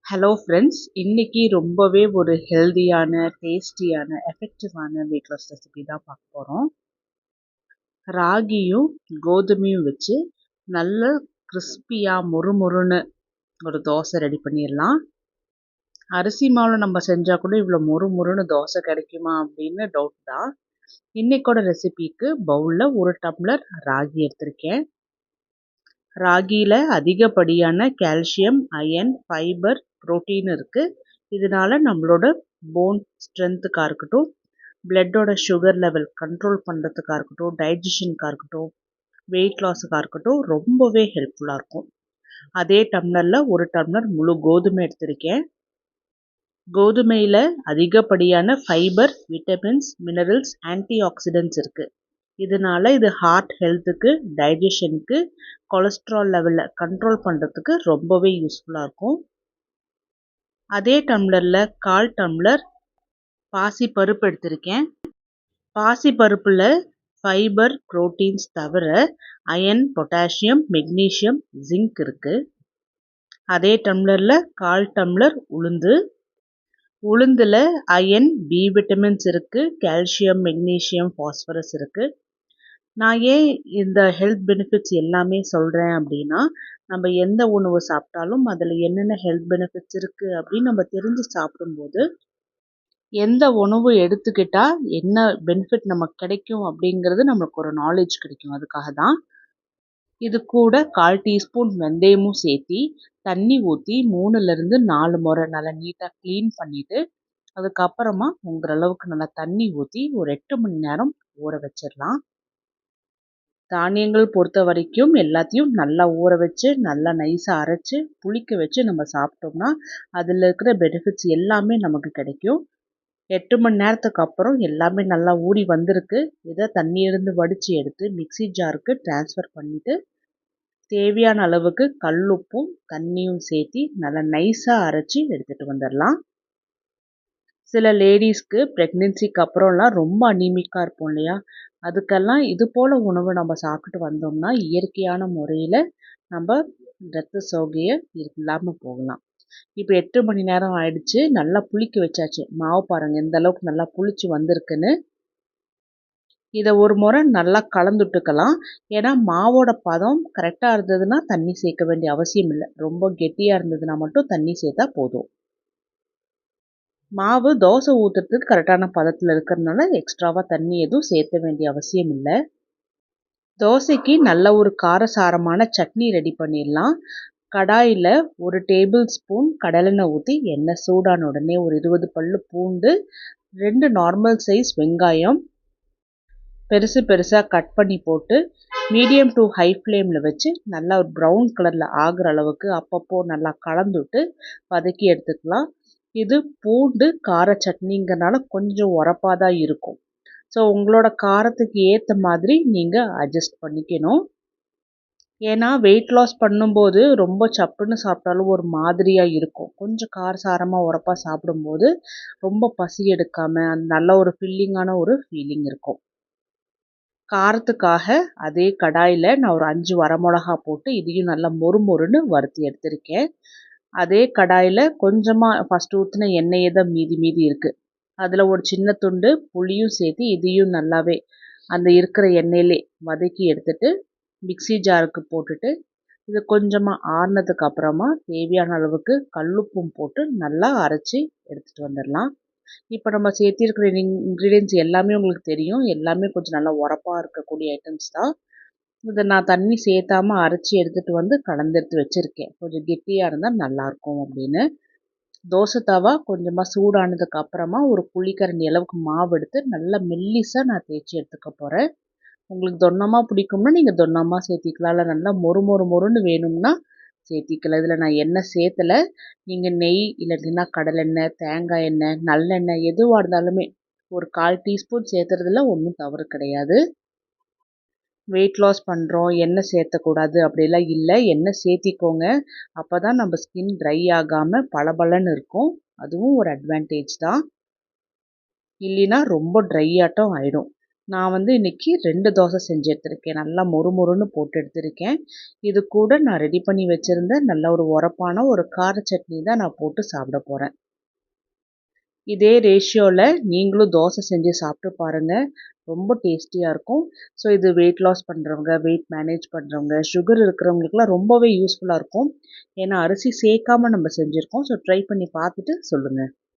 Hello friends, இன்னைக்கு ரொம்பவே ஒரு ஹெல்தியான, டேஸ்டியான, எஃபெக்டிவான வெயிட் லாஸ் ரெசிபி தான் பார்க்க போகிறோம். ராகியும் கோதுமையும் வச்சு நல்ல கிறிஸ்பியாக மொறுமொறுன்னு ஒரு தோசை ரெடி பண்ணிடலாம். அரிசி மாவில் நம்ம செஞ்சால் கூட இவ்வளோ மொறுமொறுன்னு தோசை கிடைக்குமா அப்படின்னு டவுட் தான். இன்னைக்கோட ரெசிபிக்கு பவுலில் 1 டம்ளர் ராகி எடுத்திருக்கேன். ராகியில் அதிகப்படியான கால்சியம், அயன், ஃபைபர், புரோட்டீன் இருக்குது. இதனால நம்மளோட போன் ஸ்ட்ரென்த்துக்காக இருக்கட்டும், பிளட்டோட சுகர் லெவல் கண்ட்ரோல் பண்ணுறதுக்காக இருக்கட்டும், டைஜஷனுக்காக இருக்கட்டும், வெயிட் லாஸுக்காக இருக்கட்டும் ரொம்பவே ஹெல்ப்ஃபுல்லாக இருக்கும். அதே டம்ளரில் 1 டம்ளர் முழு கோதுமை எடுத்திருக்கேன். கோதுமையில் அதிகப்படியான fibre, vitamins, minerals, anti oxidants இருக்குது. இதனால இது ஹார்ட் ஹெல்த்துக்கு, டைஜஷனுக்கு, கொலஸ்ட்ரால் லெவலில் கண்ட்ரோல் பண்ணுறதுக்கு ரொம்பவே யூஸ்ஃபுல்லாக இருக்கும். அதே டம்ளரில் 1/4 டம்ளர் பாசி பருப்பு எடுத்திருக்கேன். பாசி பருப்பில் ஃபைபர், புரோட்டீன்ஸ் தவிர அயன், பொட்டாசியம், மெக்னீஷியம், ஜிங்க் இருக்குது. அதே டம்ளரில் 1/4 டம்ளர் உளுந்தில் அயன், பி விட்டமின்ஸ் இருக்குது, கால்சியம், மெக்னீஷியம், ஃபாஸ்பரஸ் இருக்குது. நான் ஏன் இந்த ஹெல்த் பெனிஃபிட்ஸ் எல்லாமே சொல்கிறேன் அப்படின்னா, நம்ம எந்த உணவு சாப்பிட்டாலும் அதில் என்னென்ன ஹெல்த் பெனிஃபிட்ஸ் இருக்குது அப்படின்னு நம்ம தெரிஞ்சு சாப்பிடும்போது, எந்த உணவு எடுத்துக்கிட்டால் என்ன பெனிஃபிட் நமக்கு கிடைக்கும் அப்படிங்கிறது நம்மளுக்கு ஒரு நாலேஜ் கிடைக்கும். அதுக்காக தான். இது கூட 1/4 டீஸ்பூன் வெந்தயமும் சேர்த்தி தண்ணி ஊற்றி 3லேருந்து 4 முறை நல்லா நீட்டாக க்ளீன் பண்ணிவிட்டு, அதுக்கப்புறமா உங்கிற அளவுக்கு நல்லா தண்ணி ஊற்றி ஒரு 8 மணி நேரம் ஊற வச்சிடலாம். தானியங்கள் பொறுத்த வரைக்கும் எல்லாத்தையும் நல்லா ஊற வச்சு, நல்லா நைஸாக அரைச்சி, புளிக்க வச்சு நம்ம சாப்பிட்டோம்னா, அதில் இருக்கிற பெனிஃபிட்ஸ் எல்லாமே நமக்கு கிடைக்கும். 8 மணி நேரத்துக்கு அப்புறம் எல்லாமே நல்லா ஊறி வந்திருக்கு. இதை தண்ணியிலிருந்து வடித்து எடுத்து மிக்ஸி ஜாருக்கு ட்ரான்ஸ்ஃபர் பண்ணிவிட்டு, தேவையான அளவுக்கு கல்லுப்பும் தண்ணியும் சேர்த்தி நல்லா நைஸாக அரைச்சி எடுத்துகிட்டு வந்துடலாம். சில லேடிஸ்க்கு ப்ரெக்னென்சிக்கு அப்புறம்லாம் ரொம்ப அனீமிக்காக இருப்போம் இல்லையா? அதுக்கெல்லாம் இது போல் உணவு நம்ம சாப்பிட்டுட்டு வந்தோம்னா இயற்கையான முறையில் நம்ம இரத்த சோகையை இல்லாமல் போகலாம். இப்போ 8 மணி நேரம் ஆயிடுச்சு. நல்லா புளிக்க வச்சாச்சு. மாவு பாருங்கள் எந்த அளவுக்கு நல்லா புளிச்சு வந்திருக்குன்னு. இதை ஒரு முறை நல்லா கலந்துட்டுக்கலாம். ஏன்னா மாவோட பதம் கரெக்டாக இருந்ததுன்னா தண்ணி சேர்க்க வேண்டிய அவசியம் இல்லை. ரொம்ப கெட்டியாக இருந்ததுன்னா மட்டும் தண்ணி சேர்த்தா போதும். மாவு தோசை ஊற்றுறதுக்கு கரெக்டான பதத்தில் இருக்கிறதுனால எக்ஸ்ட்ராவாக தண்ணி எதுவும் சேர்த்த வேண்டிய அவசியம் இல்லை. தோசைக்கு நல்ல ஒரு காரசாரமான சட்னி ரெடி பண்ணிடலாம். கடாயில் 1 டேபிள் ஸ்பூன் கடலெண்ணெய் ஊற்றி எண்ணெய் சூடான உடனே ஒரு 20 பல்லு பூண்டு, 2 நார்மல் சைஸ் வெங்காயம் பெருசு பெருசாக கட் பண்ணி போட்டு மீடியம் டு ஹை ஃப்ளேமில் வச்சு நல்லா ஒரு ப்ரௌன் கலரில் ஆகிற அளவுக்கு அப்பப்போ நல்லா கலந்துட்டு வதக்கி எடுத்துக்கலாம். இது பூண்டு கார சட்னிங்கிறனால கொஞ்சம் உரப்பாக தான் இருக்கும். ஸோ உங்களோட காரத்துக்கு ஏற்ற மாதிரி நீங்கள் அட்ஜஸ்ட் பண்ணிக்கணும். ஏன்னா வெயிட் லாஸ் பண்ணும்போது ரொம்ப சப்புன்னு சாப்பிட்டாலும் ஒரு மாதிரியாக இருக்கும். கொஞ்சம் காரசாரமாக உரப்பாக சாப்பிடும்போது ரொம்ப பசி எடுக்காமல் அந்த நல்ல ஒரு ஃபில்லிங்கான ஒரு ஃபீலிங் இருக்கும். காரத்துக்காக அதே கடாயில் நான் ஒரு 5 வரமிளகா போட்டு இதையும் நல்லா மொறுமொறுன்னு வறுத்து எடுத்திருக்கேன். அதே கடாயில் கொஞ்சமாக ஃபஸ்ட்டு ஊற்றின எண்ணெயே தான் மீதி இருக்குது. அதில் ஒரு சின்ன துண்டு புளியும் சேர்த்து இதையும் நல்லாவே அந்த இருக்கிற எண்ணெயிலே வதக்கி எடுத்துட்டு மிக்ஸி ஜாருக்கு போட்டுட்டு, இது கொஞ்சமாக ஆறுனதுக்கு அப்புறமா தேவையான அளவுக்கு கல்லுப்பும் போட்டு நல்லா அரைச்சி எடுத்துகிட்டு வந்துடலாம். இப்போ நம்ம சேர்த்திருக்கிற இன்க்ரீடியன்ட்ஸ் எல்லாமே உங்களுக்கு தெரியும். எல்லாமே கொஞ்சம் நல்லா உரப்பாக இருக்கக்கூடிய ஐட்டம்ஸ் தான். இதை நான் தண்ணி சேர்த்தாமல் அரைச்சி எடுத்துகிட்டு வந்து கலந்தெடுத்து வச்சுருக்கேன். கொஞ்சம் கெட்டியாக இருந்தால் நல்லாயிருக்கும் அப்படின்னு. தோசை தவா கொஞ்சமாக சூடானதுக்கு அப்புறமா ஒரு குழிக்கரண்டி அளவுக்கு மாவு எடுத்து நல்லா மெல்லிசாக நான் தேய்ச்சி எடுத்துக்க போகிறேன். உங்களுக்கு தொன்னமாக பிடிக்கும்னா நீங்கள் தொன்னமாக சேர்த்திக்கலாம். இல்லை நல்லா மொறுன்னு வேணும்னா சேர்த்திக்கலாம். இதில் நான் எண்ணெய் சேர்த்தலை. நீங்கள் நெய் இல்லாட்டினா கடலெண்ணெய், தேங்காய் எண்ணெய், நல்லெண்ணெய் எதுவாக இருந்தாலுமே ஒரு 1/4 டீஸ்பூன் சேர்த்துறதுல ஒன்றும் தவறு கிடையாது. வெயிட் லாஸ் பண்ணுறோம் எண்ணெய் சேர்த்தக்கூடாது அப்படிலாம் இல்லை. எண்ணெய் சேர்த்திக்கோங்க. அப்போ தான் நம்ம ஸ்கின் ட்ரை ஆகாமல் பளபளன்னு இருக்கும். அதுவும் ஒரு அட்வான்டேஜ் தான். இல்லைன்னா ரொம்ப ட்ரை ஆட்டம் ஆகிடும். நான் வந்து இன்னைக்கு 2 தோசை செஞ்சு எடுத்திருக்கேன். நல்லா மொறுமொறுன்னு போட்டு எடுத்திருக்கேன். இது கூட நான் ரெடி பண்ணி வச்சிருந்த நல்ல ஒரு உரப்பான ஒரு கார சட்னி தான் நான் போட்டு சாப்பிட போறேன். இதே ரேஷியோல நீங்களும் தோசை செஞ்சு சாப்பிட்டு பாருங்க. ரொம்ப டேஸ்டியா இருக்கும். ஸோ இது வெயிட் லாஸ் பண்றவங்க, வெயிட் மேனேஜ் பண்றவங்க, சுகர் இருக்கிறவங்களுக்குலாம் ரொம்பவே யூஸ்ஃபுல்லா இருக்கும். ஏன்னா அரிசி சேர்க்காம நம்ம செஞ்சிருக்கோம். ஸோ ட்ரை பண்ணி பார்த்துட்டு சொல்லுங்க.